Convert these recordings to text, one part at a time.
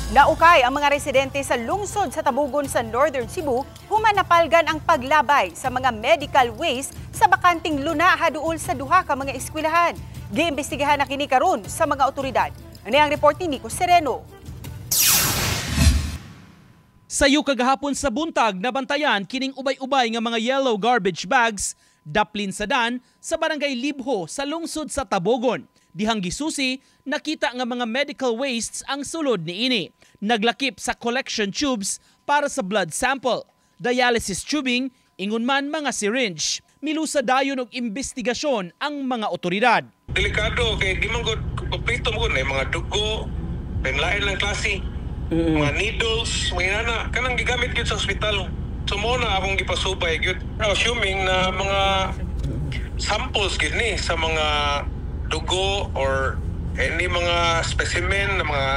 Naukay ang mga residente sa lungsod sa Tabugon sa Northern Cebu human napalgan ang paglabay sa mga medical waste sa bakanting luna haduol sa duha ka mga eskwelahan. Giimbestigahan na kini karon sa mga otoridad. Ano ang report ni Nico Sereno? Sayo kagahapon sa buntag nabantayan kining ubay-ubay nga mga yellow garbage bags daplin sa dan sa barangay Libho sa lungsod sa Tabugon. Dihang gisusi, nakita nga mga medical wastes ang sulod niini. Naglakip sa collection tubes para sa blood sample, dialysis tubing, ingon man mga syringe. Milusa dayon og imbestigasyon ang mga otoridad. Delikado kay di man gud kompleto mo na mga dugo, lain lang klase. Mga needles, mga inana, kanang gigamit gyud sa ospital. So mo na akong gipasubay gyud. Assuming na mga samples gyud ni sa mga dugo or any mga specimen na mga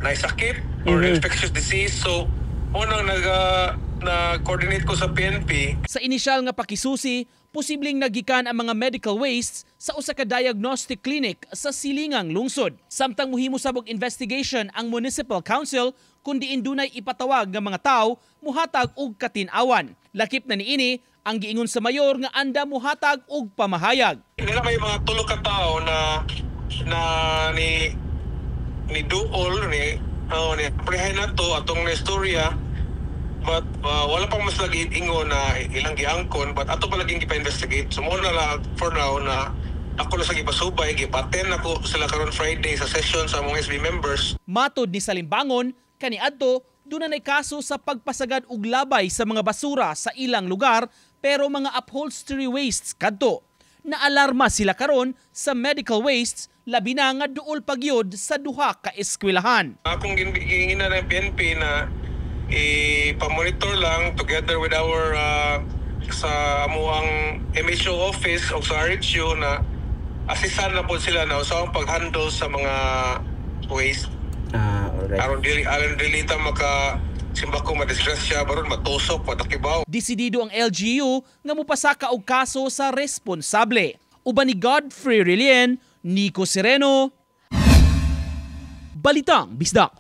naisakit or infectious disease. So mo nang nag-coordinate ko sa PNP. Sa inisyal nga pakisusi, posibleng nagikan ang mga medical wastes sa usa ka diagnostic clinic sa Silingang lungsod. Samtang muhimo sabog investigation ang Municipal Council kundi indunay ipatawag nga mga tao muhatag og katin-awan. Lakip na niini ang giingon sa mayor nga anda muhatag og pamahayag. Nila may mga tulo ka tao na ni duol ni prehay na to atong istorya. But wala pang mas lagi ingon na ilang giangkon, but ato pa laging gipa-investigate. So muna lang for now na ako na sa gipasubay, gipaten ako sila karon Friday sa session sa mga SB members. Matod ni Salimbangon, kaniadto doon na kaso sa pagpasagad og labay sa mga basura sa ilang lugar pero mga upholstery wastes kadto. Naalarma sila karon sa medical wastes labi na nga duol pagyod sa duha ka eskwelahan. Akong gingina ng PNP na ipamonitor lang together with our sa amuang MHO office o sa RHU na asisan na po sila na usawang pag-handle sa mga waste. Alright. Aron dili ta maka simbako madisgrasya baron matusok patakibaw. Desidido ang LGU nga mupasaka og kaso sa responsable. Uban ni Godfrey Rilien, Nico Sereno, Balitang Bisdak.